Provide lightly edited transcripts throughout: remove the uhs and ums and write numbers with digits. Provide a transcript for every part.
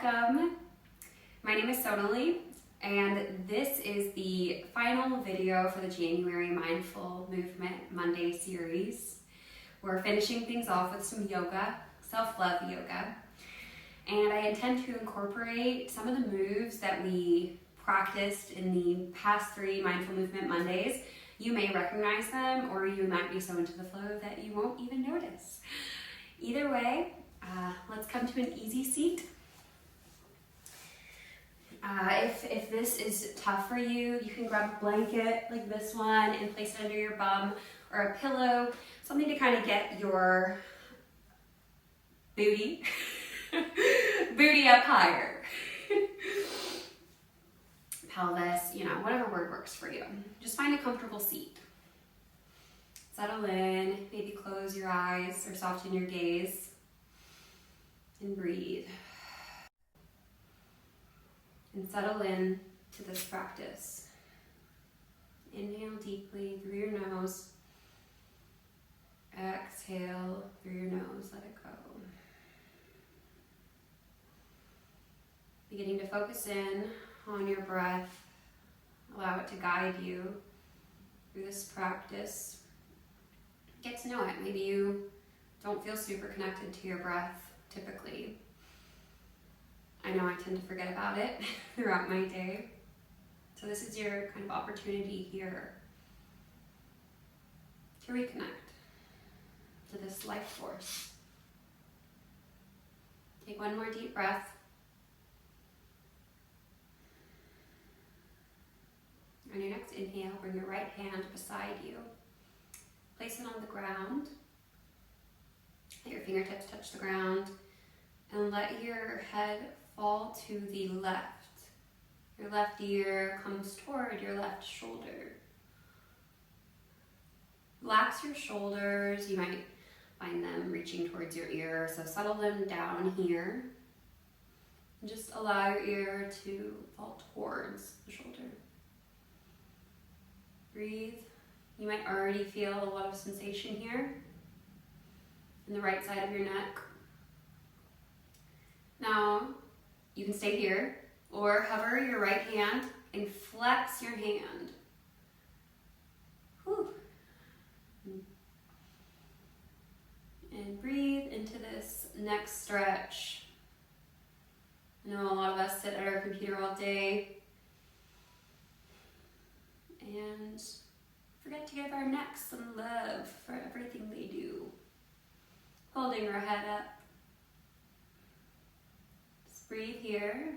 Welcome. My name is Sonali, and this is the final video for the January Mindful Movement Monday series. We're finishing things off with some yoga, self-love yoga, and I intend to incorporate some of the moves that we practiced in the past 3 Mindful Movement Mondays. You may recognize them, or you might be so into the flow that you won't even notice. Either way, let's come to an easy seat. If this is tough for you, you can grab a blanket like this one and place it under your bum, or a pillow, something to kind of get your booty up higher. Pelvis, whatever word works for you. Just find a comfortable seat. Settle in, maybe close your eyes or soften your gaze, and breathe. And settle in to this practice. Inhale deeply through your nose. Exhale through your nose, let it go. Beginning to focus in on your breath. Allow it to guide you through this practice. Get to know it. Maybe you don't feel super connected to your breath typically. I know I tend to forget about it throughout my day. So this is your kind of opportunity here to reconnect to this life force. Take one more deep breath. On your next inhale, bring your right hand beside you. Place it on the ground. Let your fingertips touch the ground. And let your head fall to the left. Your left ear comes toward your left shoulder. Relax your shoulders. You might find them reaching towards your ear, so settle them down here. And just allow your ear to fall towards the shoulder. Breathe. You might already feel a lot of sensation here in the right side of your neck. Now, you can stay here or hover your right hand and flex your hand. Whew. And breathe into this neck stretch. I know a lot of us sit at our computer all day and forget to give our necks some love for everything they do. Holding our head up. Just breathe here.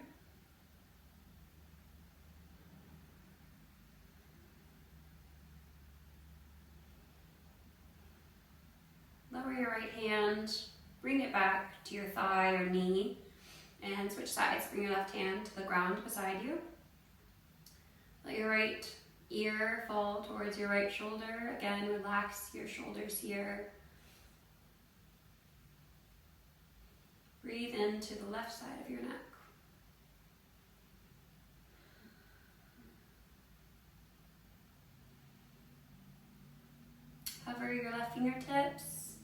Lower your right hand, bring it back to your thigh or knee, and switch sides. Bring your left hand to the ground beside you. Let your right ear fall towards your right shoulder. Again, relax your shoulders here. Breathe into the left side of your neck. Hover your left fingertips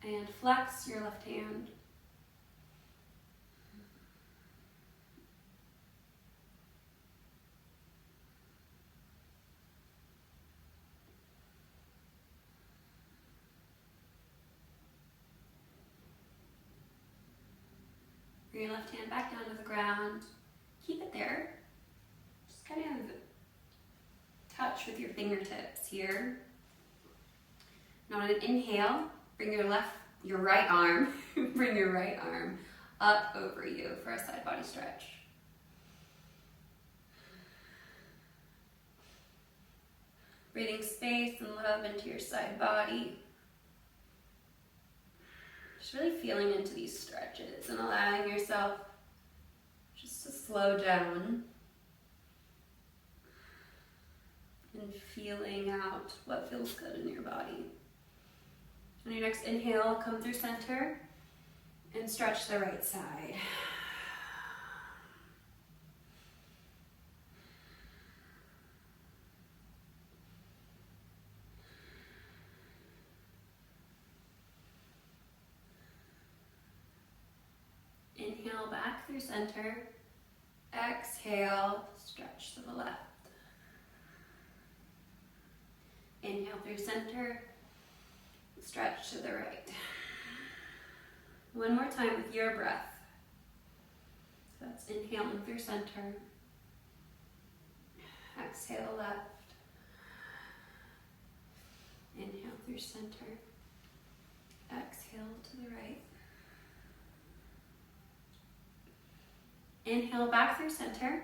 and flex your left hand. Bring your left hand back down to the ground. Keep it there. Just kind of touch with your fingertips here. Now on an inhale, bring your right arm, bring your right arm up over you for a side body stretch. Breathing space and love into your side body. Just really feeling into these stretches and allowing yourself just to slow down and feeling out what feels good in your body. On your next inhale, come through center and stretch the right side. Inhale back through center. Exhale, stretch to the left. Inhale through center, stretch to the right. One more time with your breath. So that's inhaling through center. Exhale left. Inhale through center. Exhale to the right. Inhale back through center,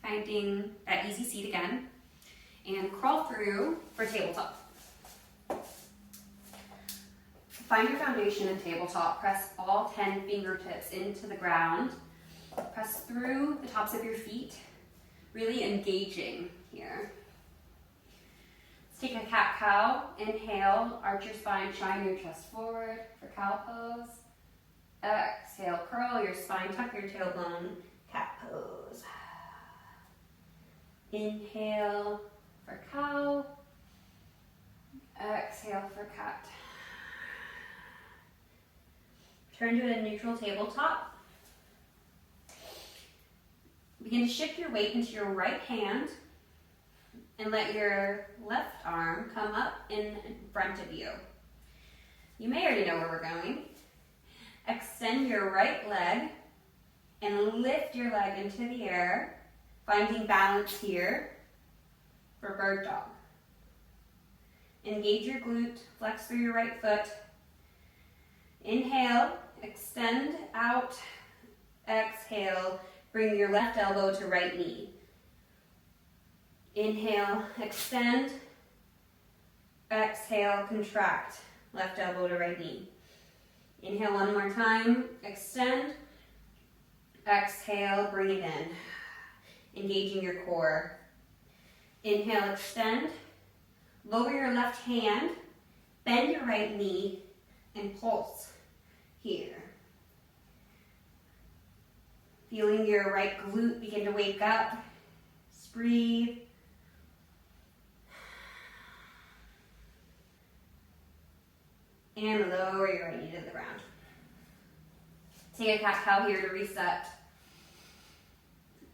finding that easy seat again, and crawl through for tabletop. Find your foundation in tabletop. Press all 10 fingertips into the ground. Press through the tops of your feet, really engaging here. Let's take a cat-cow. Inhale, arch your spine, shine your chest forward for cow pose. Exhale, curl your spine, tuck your tailbone, cat pose. Inhale for cow. Exhale for cat. Turn to a neutral tabletop. Begin to shift your weight into your right hand and let your left arm come up in front of you. You may already know where we're going. Extend your right leg and lift your leg into the air, finding balance here for bird dog. Engage your glute, flex through your right foot. Inhale, extend out. Exhale, bring your left elbow to right knee. Inhale, extend. Exhale, contract. Left elbow to right knee. Inhale one more time, extend. Exhale, bring it in. Engaging your core. Inhale, extend. Lower your left hand, bend your right knee, and pulse here. Feeling your right glute begin to wake up. Just breathe. And lower your right knee to the ground. Take a cat-cow here to reset.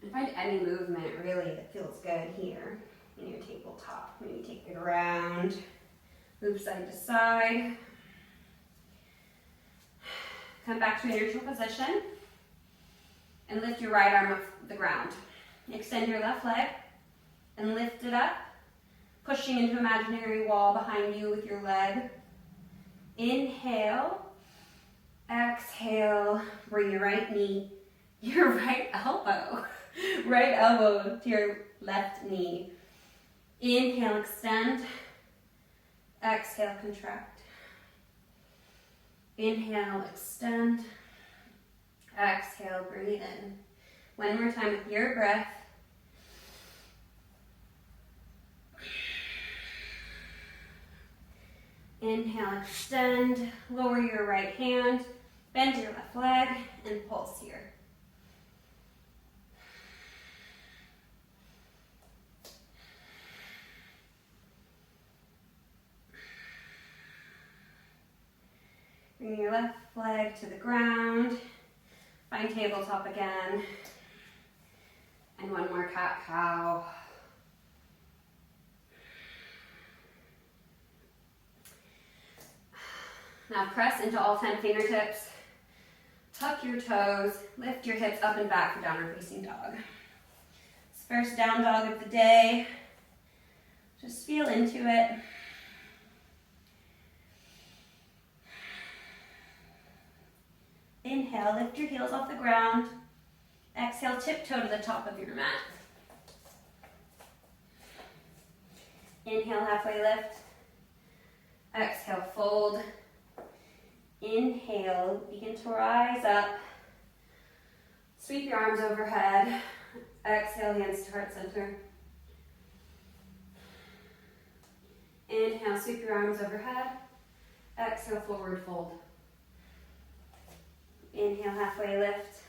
And find any movement really that feels good here in your tabletop. Maybe take it around, move side to side. Come back to a neutral position and lift your right arm off the ground. Extend your left leg and lift it up, pushing into imaginary wall behind you with your leg. Inhale, exhale, bring your right knee, your right elbow to your left knee. Inhale, extend, exhale, contract. Inhale, extend, exhale, breathe in. One more time with your breath. Inhale, extend, lower your right hand, bend your left leg, and pulse here. Bring your left leg to the ground, find tabletop again, and one more cat-cow. Now press into all 10 fingertips, tuck your toes, lift your hips up and back for downward facing dog. It's first down dog of the day. Just feel into it. Inhale, lift your heels off the ground. Exhale, tiptoe to the top of your mat. Inhale, halfway lift. Exhale, fold. Inhale, begin to rise up. Sweep your arms overhead. Exhale, hands to heart center. Inhale, sweep your arms overhead. Exhale, forward fold. Inhale, halfway lift.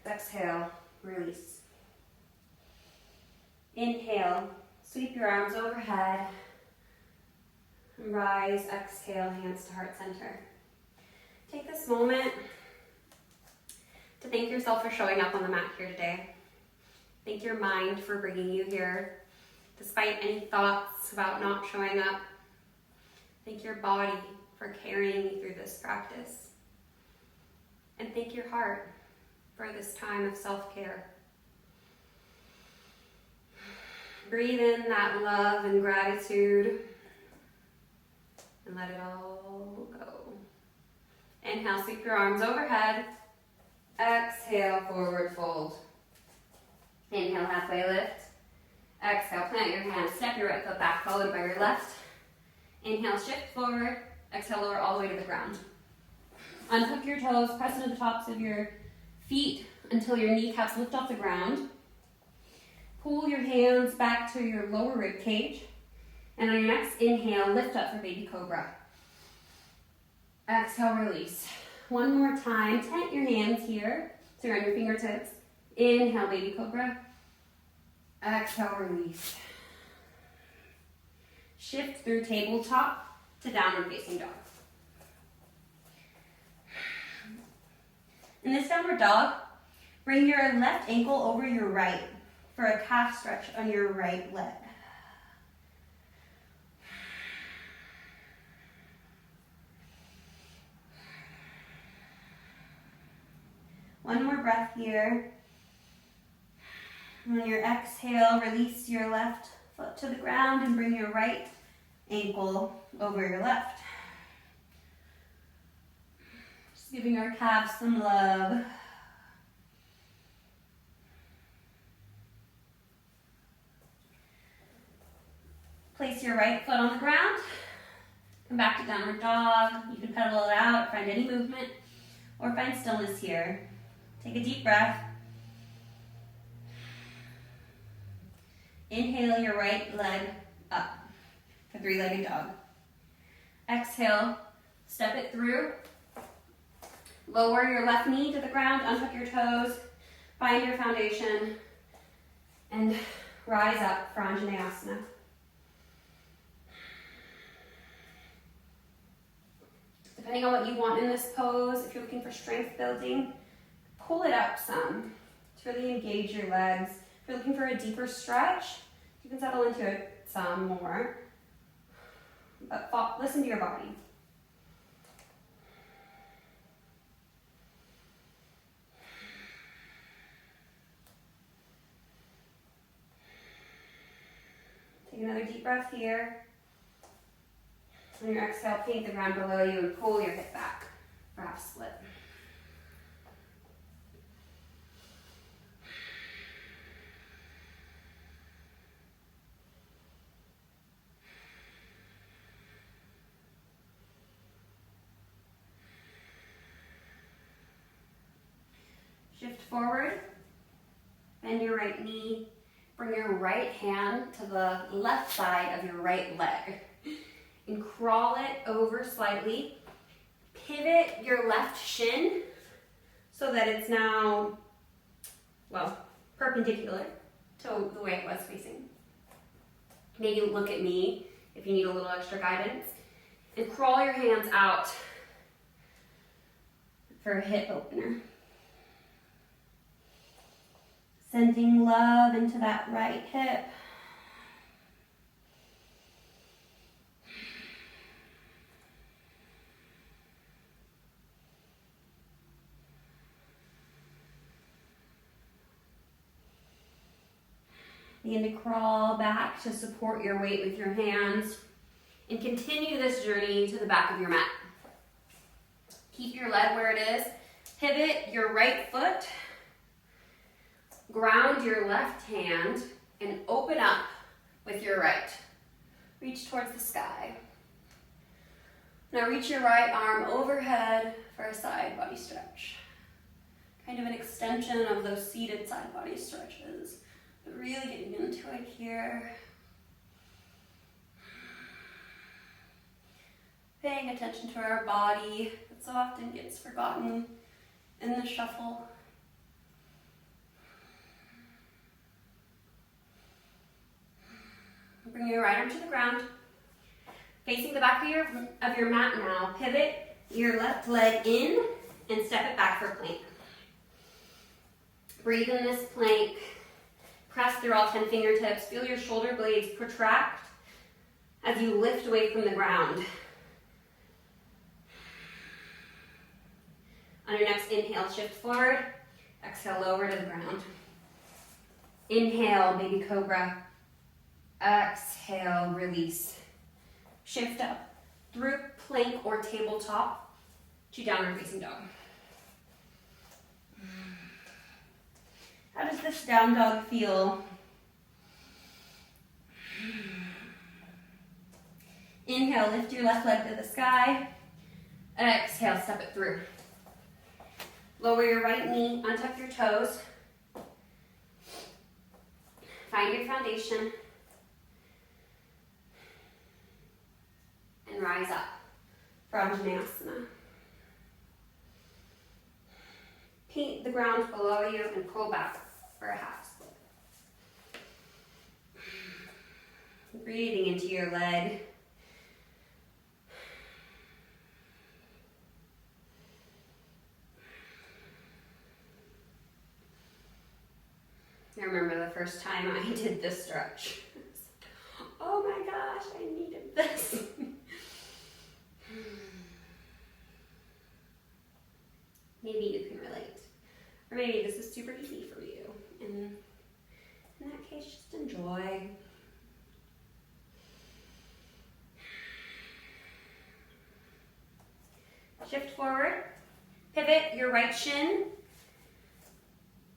Exhale, release. Inhale, sweep your arms overhead. Rise, exhale, hands to heart center. Take this moment to thank yourself for showing up on the mat here today. Thank your mind for bringing you here, despite any thoughts about not showing up. Thank your body for carrying you through this practice. And thank your heart for this time of self-care. Breathe in that love and gratitude and let it all go. Inhale, sweep your arms overhead. Exhale, forward fold. Inhale, halfway lift. Exhale, plant your hands, step your right foot back, followed by your left. Inhale, shift forward. Exhale, lower all the way to the ground. Unhook your toes, press into the tops of your feet until your kneecaps lift off the ground. Pull your hands back to your lower rib cage. And on your next inhale, lift up for baby cobra. Exhale, release. One more time, tent your hands here, so you're on your fingertips. Inhale, baby cobra. Exhale, release. Shift through tabletop to downward facing dog. In this downward dog, bring your left ankle over your right for a calf stretch on your right leg. One more breath here. On your exhale, release your left foot to the ground and bring your right ankle over your left. Just giving our calves some love. Place your right foot on the ground. Come back to downward dog. You can pedal it out, find any movement, or find stillness here. Take a deep breath. Inhale your right leg up for three-legged dog. Exhale, step it through. Lower your left knee to the ground, unhook your toes, find your foundation, and rise up for Anjaneyasana. Depending on what you want in this pose, if you're looking for strength building, pull it up some to really engage your legs. If you're looking for a deeper stretch, you can settle into it some more. But listen to your body. Take another deep breath here. On your exhale, paint the ground below you and pull your hip back for half split. Shift forward, bend your right knee, bring your right hand to the left side of your right leg. And crawl it over slightly. Pivot your left shin so that it's now, well, perpendicular to the way it was facing. Maybe look at me if you need a little extra guidance. And crawl your hands out for a hip opener. Sending love into that right hip. Begin to crawl back to support your weight with your hands and continue this journey to the back of your mat. Keep your leg where it is. Pivot your right foot. Ground your left hand and open up with your right. Reach towards the sky. Now reach your right arm overhead for a side body stretch. Kind of an extension of those seated side body stretches. But really getting into it here. Paying attention to our body that so often gets forgotten in the shuffle. Bring your right arm to the ground. Facing the back of your mat now. Pivot your left leg in and step it back for plank. Breathe in this plank. Press through all 10 fingertips. Feel your shoulder blades protract as you lift away from the ground. On your next inhale, shift forward. Exhale, lower to the ground. Inhale, baby cobra. Exhale, release. Shift up through plank or tabletop to downward facing dog. How does this down dog feel? Inhale, lift your left leg to the sky. Exhale, step it through. Lower your right knee, untuck your toes. Find your foundation. And rise up for Anjaneyasana. Paint the ground below you and pull back for a half split. Breathing into your leg. I remember the first time I did this stretch. Oh my gosh, I needed this. Maybe you can relate. Or maybe this is super easy for you. And in that case, just enjoy. Shift forward. Pivot your right shin.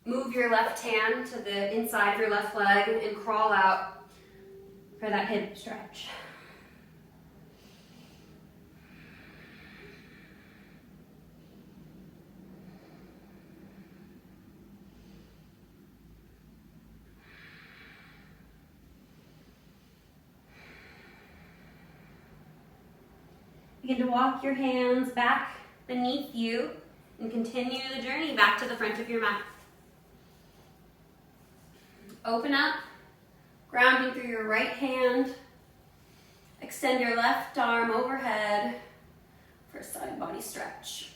Move your left hand to the inside of your left leg and crawl out for that hip stretch. Begin to walk your hands back beneath you and continue the journey back to the front of your mat. Open up, grounding through your right hand. Extend your left arm overhead for a side body stretch.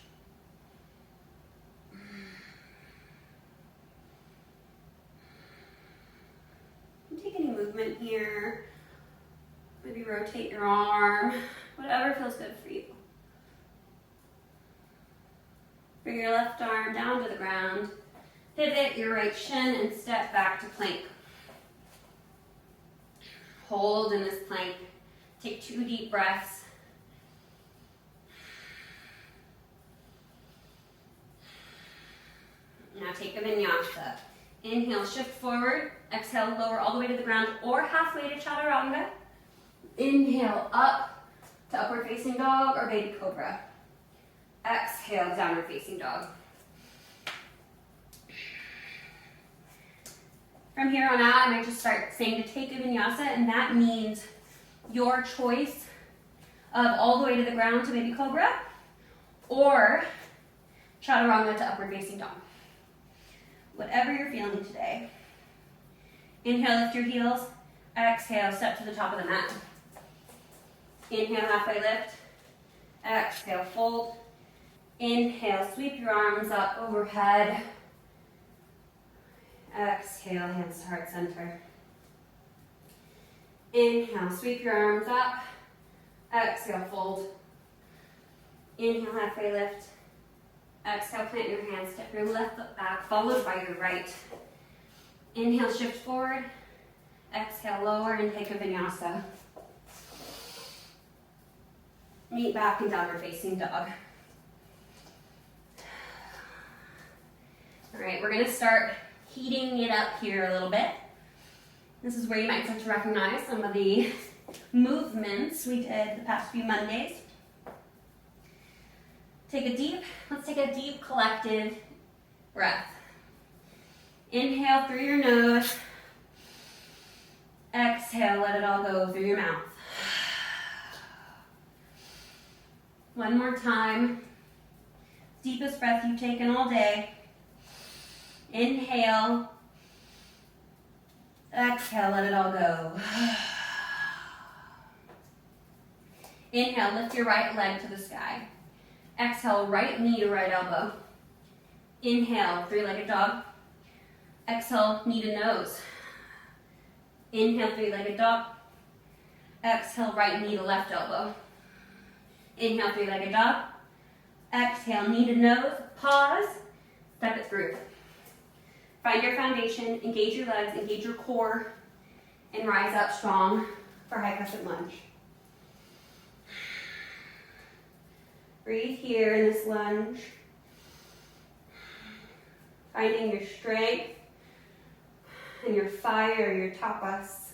And take any movement here. Maybe rotate your arm, whatever feels good for you. Bring your left arm down to the ground. Pivot your right shin and step back to plank. Hold in this plank. Take 2 deep breaths. Now take a vinyasa. Inhale, shift forward. Exhale, lower all the way to the ground or halfway to chaturanga. Inhale, up to upward facing dog or baby cobra. Exhale, downward facing dog. From here on out, I might just start saying to take a vinyasa, and that means your choice of all the way to the ground to baby cobra or chaturanga to upward facing dog. Whatever you're feeling today. Inhale, lift your heels. Exhale, step to the top of the mat. Inhale, halfway lift. Exhale, fold. Inhale, sweep your arms up overhead. Exhale, hands to heart center. Inhale, sweep your arms up. Exhale, fold. Inhale, halfway lift. Exhale, plant your hands, step your left foot back, followed by your right. Inhale, shift forward. Exhale, lower and take a vinyasa. Meet back in downward facing dog. All right, we're gonna start heating it up here a little bit. This is where you might start to recognize some of the movements we did the past few Mondays. Let's take a deep collective breath. Inhale through your nose. Exhale, let it all go through your mouth. One more time. Deepest breath you've taken all day. Inhale. Exhale, let it all go. Inhale, lift your right leg to the sky. Exhale, right knee to right elbow. Inhale, 3-legged dog. Exhale, knee to nose. Inhale, three-legged dog. Exhale, right knee to left elbow. Inhale, three-legged dog. Exhale, knee to nose. Pause. Step it through. Find your foundation, engage your legs, engage your core, and rise up strong for high crescent lunge. Breathe here in this lunge. Finding your strength and your fire, your tapas.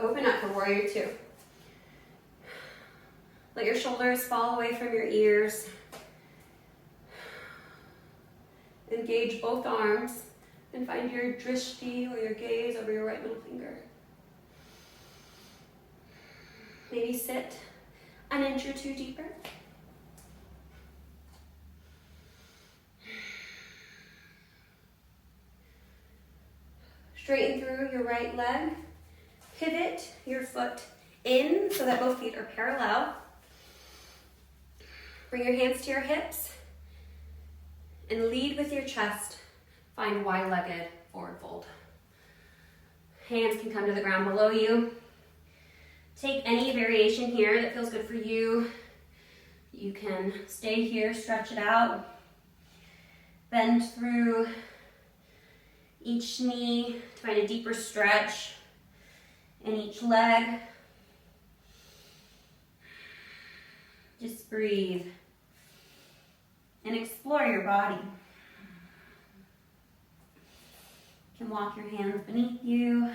Open up for warrior two. Let your shoulders fall away from your ears. Engage both arms and find your drishti or your gaze over your right middle finger. Maybe sit an inch or two deeper. Straighten through your right leg. Pivot your foot in so that both feet are parallel. Bring your hands to your hips and lead with your chest. Find wide-legged forward fold. Hands can come to the ground below you. Take any variation here that feels good for you. You can stay here, stretch it out. Bend through each knee to find a deeper stretch in each leg. Just breathe and explore your body. You can walk your hands beneath you.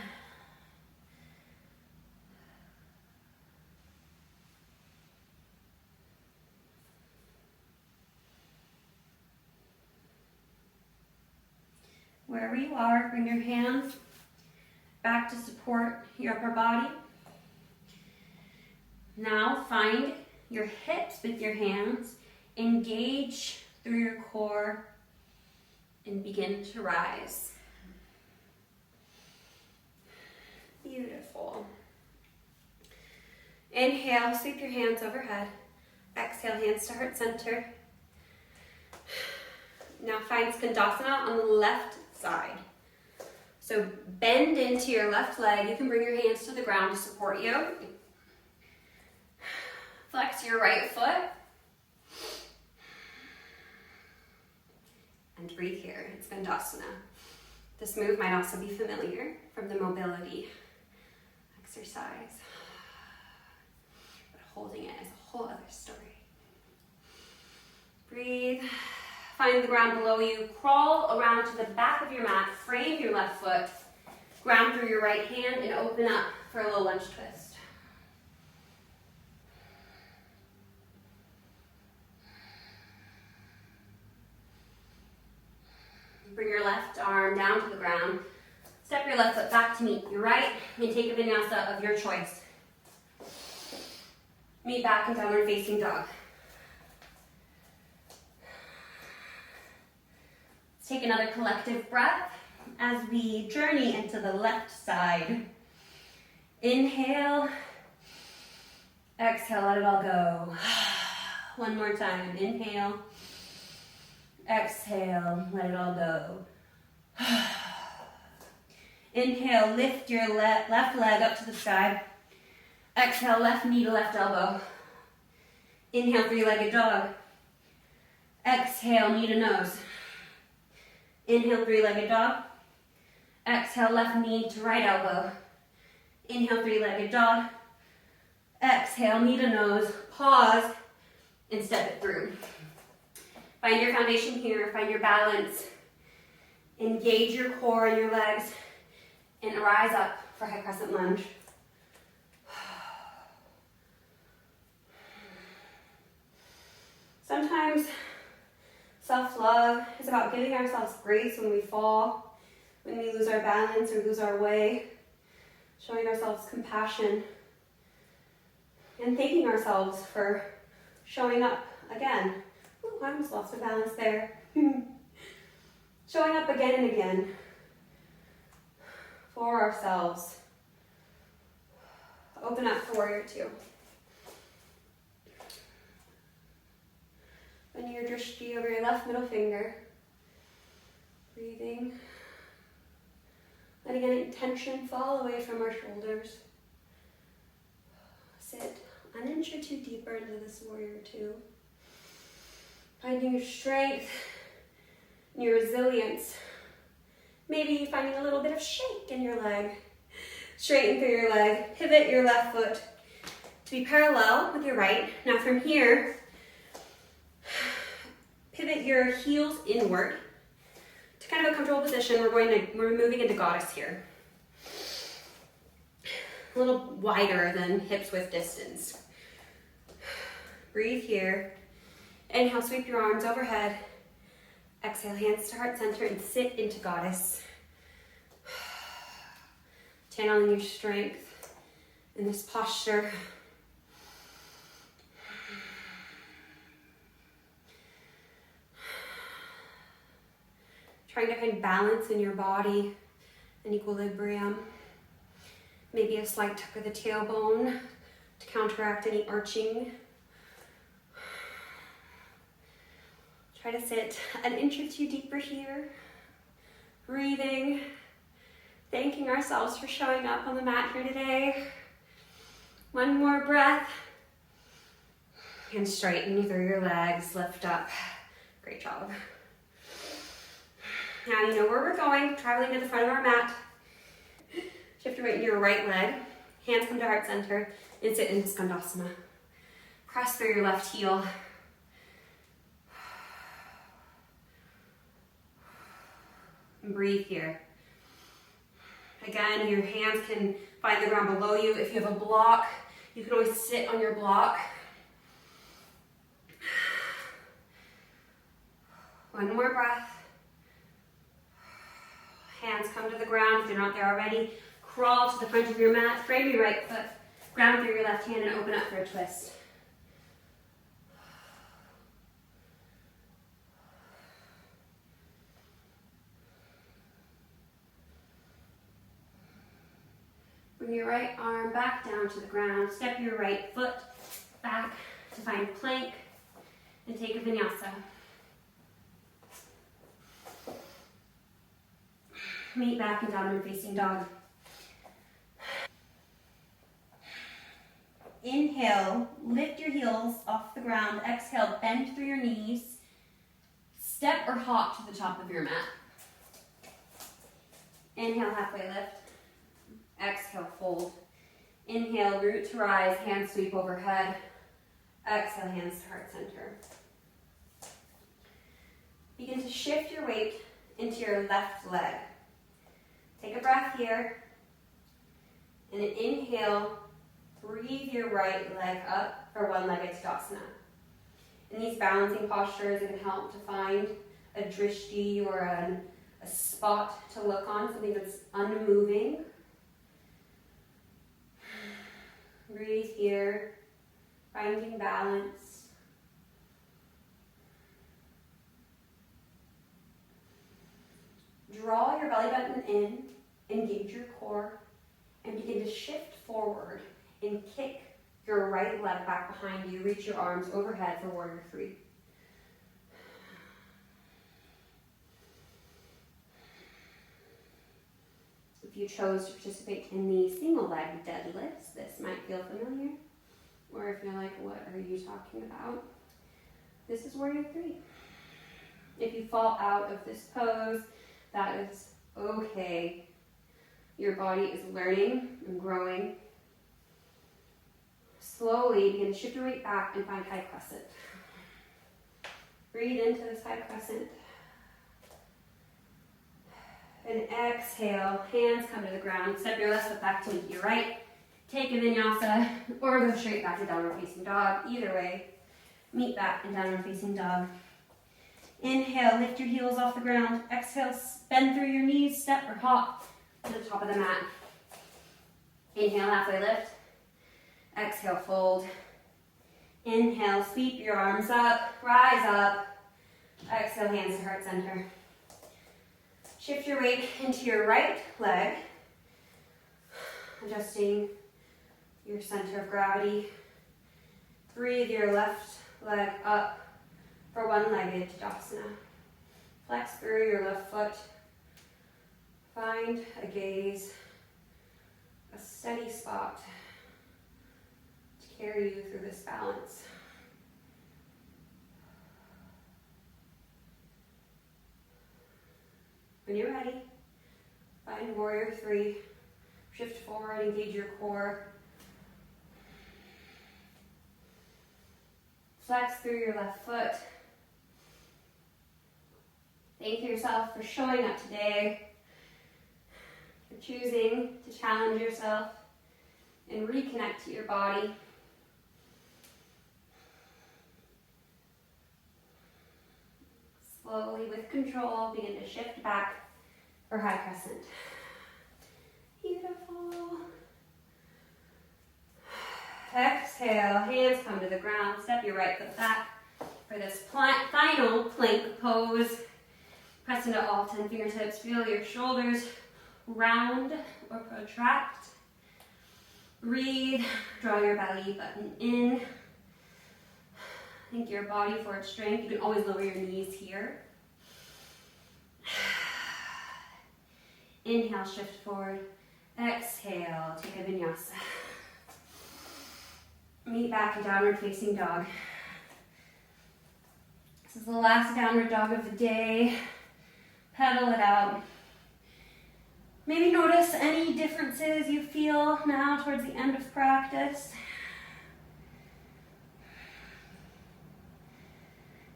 Wherever you are, bring your hands back to support your upper body. Now find your hips with your hands. Engage through your core and begin to rise. Beautiful. Inhale, sweep your hands overhead. Exhale, hands to heart center. Now find Skandasana on the left side. So bend into your left leg. You can bring your hands to the ground to support you. Flex your right foot. And breathe here in Skandasana. This move might also be familiar from the mobility exercise. But holding it is a whole other story. Breathe. Find the ground below you. Crawl around to the back of your mat. Frame your left foot. Ground through your right hand and open up for a low lunge twist. Bring your left arm down to the ground. Step your left foot back to meet your right and take a vinyasa of your choice. Meet back in downward facing dog. Let's take another collective breath as we journey into the left side. Inhale. Exhale, let it all go. One more time. Inhale. Exhale, let it all go. Inhale, lift your left leg up to the sky. Exhale, left knee to left elbow. Inhale, three-legged dog. Exhale, knee to nose. Inhale, three-legged dog. Exhale, left knee to right elbow. Inhale, three-legged dog. Exhale, knee to nose. Pause and step it through. Find your foundation here, find your balance. Engage your core and your legs and rise up for high crescent lunge. Sometimes self-love is about giving ourselves grace when we fall, when we lose our balance or lose our way, showing ourselves compassion, and thanking ourselves for showing up again. Ooh, I almost lost my balance there. Showing up again and again for ourselves. Open up for warrior two. Bend your drishti over your left middle finger. Breathing. Letting any tension fall away from our shoulders. Sit an inch or two deeper into this warrior two. Finding your strength and your resilience. Maybe finding a little bit of shake in your leg. Straighten through your leg. Pivot your left foot to be parallel with your right. Now from here, pivot your heels inward to kind of a comfortable position. We're moving into goddess here. A little wider than hips width distance. Breathe here. Inhale, sweep your arms overhead. Exhale, hands to heart center and sit into goddess. Channeling your strength in this posture. Trying to find balance in your body and equilibrium. Maybe a slight tuck of the tailbone to counteract any arching. Try to sit an inch or two deeper here. Breathing. Thanking ourselves for showing up on the mat here today. One more breath. And straighten through your legs, lift up. Great job. Now you know where we're going, traveling to the front of our mat. Shift your weight into your right leg. Hands come to heart center and sit into Skandasana. Press through your left heel. And breathe here. Again, your hands can find the ground below you. If you have a block, you can always sit on your block. One more breath. Hands come to the ground if they're not there already. Crawl to the front of your mat. Frame your right foot. Ground through your left hand and open up for a twist. Bring your right arm back down to the ground. Step your right foot back to find plank and take a vinyasa. Meet back in downward facing dog. Inhale, lift your heels off the ground. Exhale, bend through your knees. Step or hop to the top of your mat. Inhale, halfway lift. Exhale, fold. Inhale, root to rise, hands sweep overhead. Exhale, hands to heart center. Begin to shift your weight into your left leg. Take a breath here. And inhale, breathe your right leg up for one-legged Tadasana. In these balancing postures, it can help to find a drishti or a spot to look on, something that's unmoving. Breathe here, finding balance. Draw your belly button in, engage your core, and begin to shift forward and kick your right leg back behind you. Reach your arms overhead for warrior three. If you chose to participate in the single leg deadlifts, this might feel familiar. Or if you're like, what are you talking about? This is warrior three. If you fall out of this pose, that is okay. Your body is learning and growing. Slowly begin to shift your weight back and find high crescent. Breathe into this high crescent. And exhale, hands come to the ground. Step your left foot back to meet your right. Take a vinyasa or go straight back to downward facing dog. Either way, meet back in downward facing dog. Inhale, lift your heels off the ground. Exhale, bend through your knees, step or hop to the top of the mat. Inhale, halfway lift. Exhale, fold. Inhale, sweep your arms up, rise up. Exhale, hands to heart center. Shift your weight into your right leg, adjusting your center of gravity. Breathe your left leg up for one-legged Tadasana. Flex through your left foot. Find a gaze, a steady spot to carry you through this balance. When you're ready, find warrior three. Shift forward, engage your core. Flex through your left foot. Thank yourself for showing up today, for choosing to challenge yourself and reconnect to your body. Slowly, with control, begin to shift back for high crescent. Beautiful. Exhale, hands come to the ground. Step your right foot back for this final plank pose. Press into all 10 fingertips. Feel your shoulders round or protract. Breathe. Draw your belly button in. Thank your body for its strength. You can always lower your knees here. Inhale, shift forward. Exhale, take a vinyasa. Meet back to downward facing dog. This is the last downward dog of the day. Pedal it out. Maybe notice any differences you feel now towards the end of practice.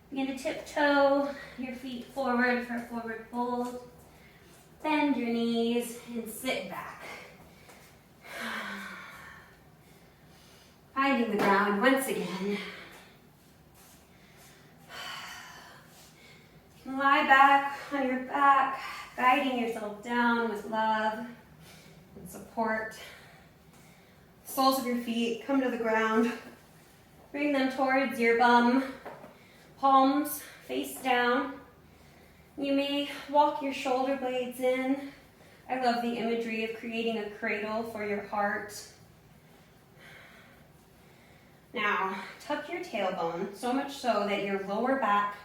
Begin to tiptoe your feet forward for a forward fold. Bend your knees and sit back. Finding the ground once again. You can lie back on your back, guiding yourself down with love and support. Soles of your feet come to the ground. Bring them towards your bum. Palms face down. You may walk your shoulder blades in. I love the imagery of creating a cradle for your heart. Now, tuck your tailbone, so much so that your lower back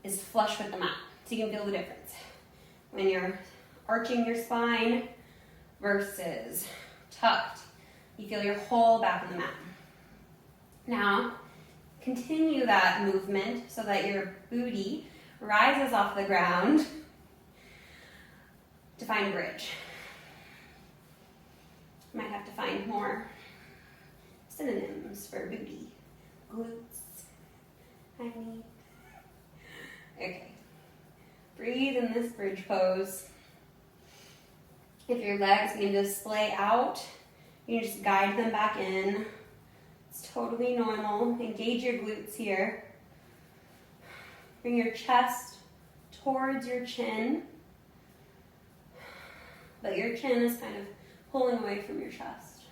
is flush with the mat. So you can feel the difference when you're arching your spine versus tucked. You feel your whole back in the mat. Now, continue that movement so that your booty rises off the ground to find bridge. Might have to find more synonyms for booty. Glutes. Honey. Okay. Breathe in this bridge pose. If your legs begin to splay out, you can just guide them back in. It's totally normal. Engage your glutes here. Bring your chest towards your chin, but your chin is kind of pulling away from your chest.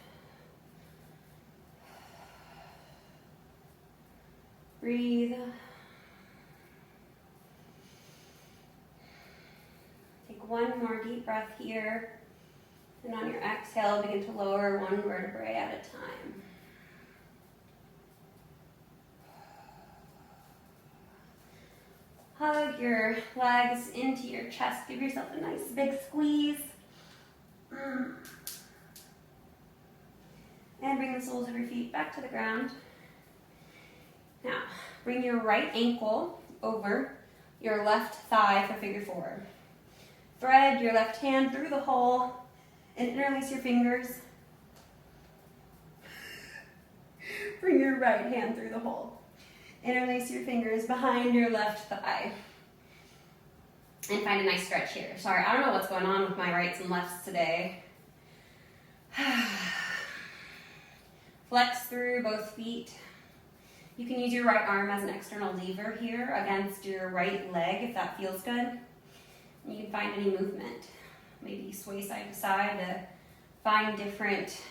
Breathe. Take one more deep breath here, and on your exhale, begin to lower one vertebrae at a time. Hug your legs into your chest. Give yourself a nice big squeeze. And bring the soles of your feet back to the ground. Now, bring your right ankle over your left thigh for figure four. Thread your left hand through the hole and interlace your fingers. Bring your right hand through the hole. Interlace your fingers behind your left thigh. And find a nice stretch here. Sorry, I don't know what's going on with my rights and lefts today. Flex through both feet. You can use your right arm as an external lever here against your right leg if that feels good. And you can find any movement. Maybe sway side to side to find different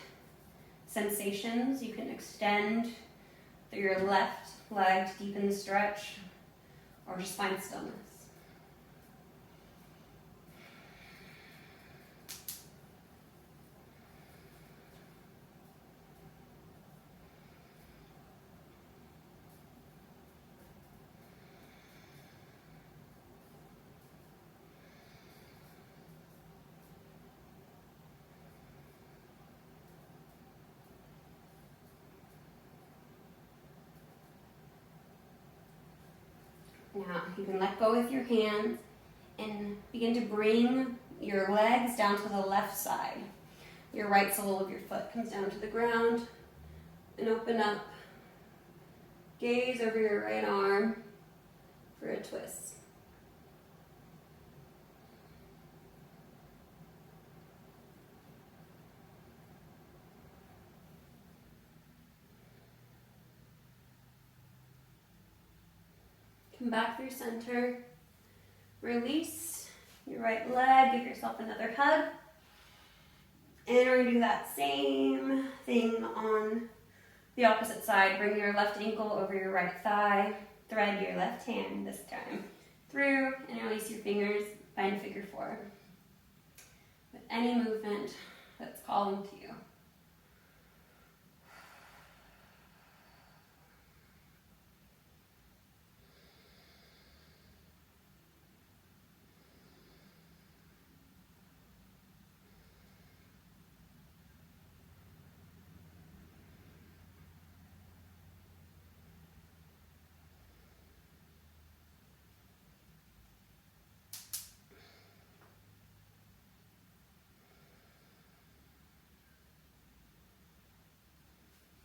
sensations. You can extend through your left leg to deepen the stretch, or just find stillness. Now you can let go with your hands and begin to bring your legs down to the left side. Your right sole of your foot comes down to the ground and open up. Gaze over your right arm for a twist. Come back through center. Release your right leg. Give yourself another hug. And we're going to do that same thing on the opposite side. Bring your left ankle over your right thigh. Thread your left hand this time through and release your fingers. Find figure four. With any movement that's calling to you.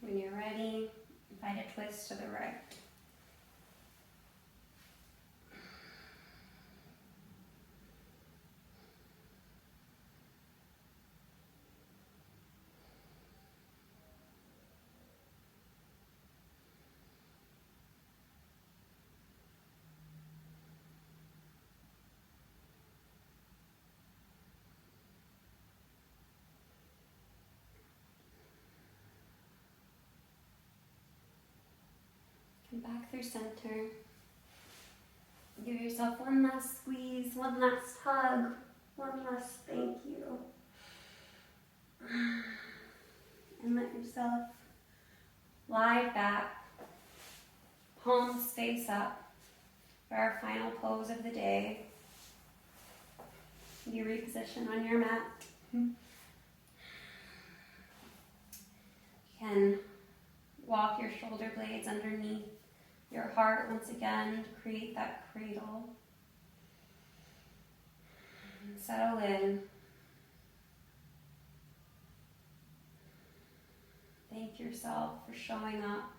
When you're ready, find a twist to the right. Come back through center. Give yourself one last squeeze, one last hug, one last thank you. And let yourself lie back, palms face up for our final pose of the day. You reposition on your mat. You can walk your shoulder blades underneath your heart once again to create that cradle. And settle in. Thank yourself for showing up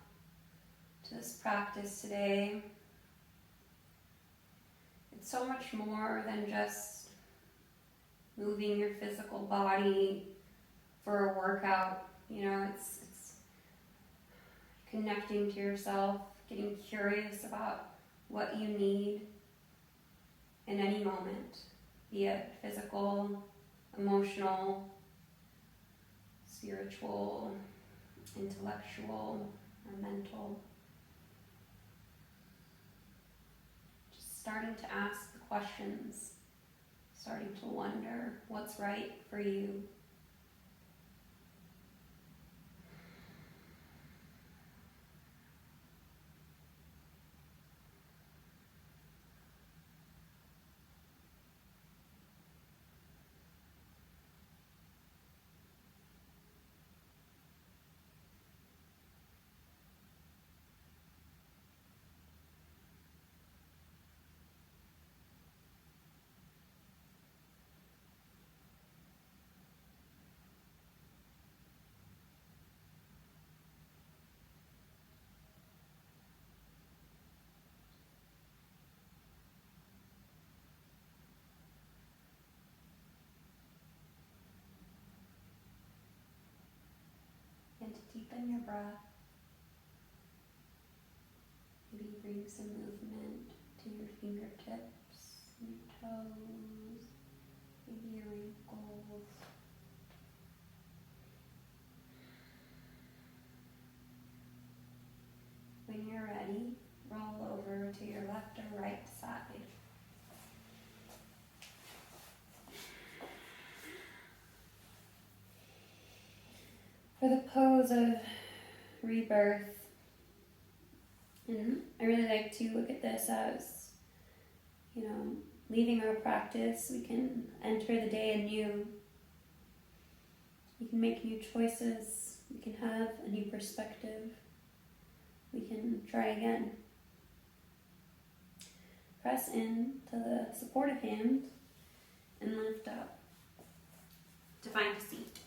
to this practice today. It's so much more than just moving your physical body for a workout. You know, it's connecting to yourself, getting curious about what you need in any moment, be it physical, emotional, spiritual, intellectual, or mental. Just starting to ask the questions, starting to wonder what's right for you. And to deepen your breath, maybe bring some movement to your fingertips, your toes, maybe your ankles. When you're ready, roll over to your left or right side. For the pose of rebirth, and I really like to look at this as, leaving our practice, we can enter the day anew. We can make new choices. We can have a new perspective. We can try again. Press in to the supportive hand and lift up to find a seat.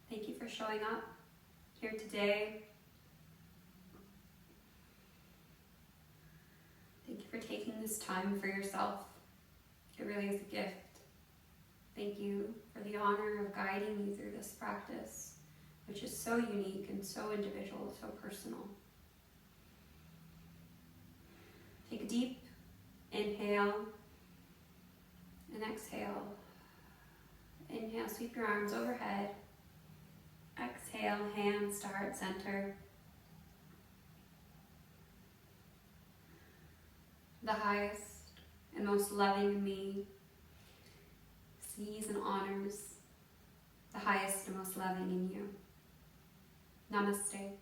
Thank you for showing up here today. Thank you for taking this time for yourself. It really is a gift. Thank you for the honor of guiding me through this practice, which is so unique and so individual, so personal. Take a deep inhale and exhale. Inhale, sweep your arms overhead. Exhale, hands to heart center. The highest and most loving in me sees and honors the highest and most loving in you. Namaste.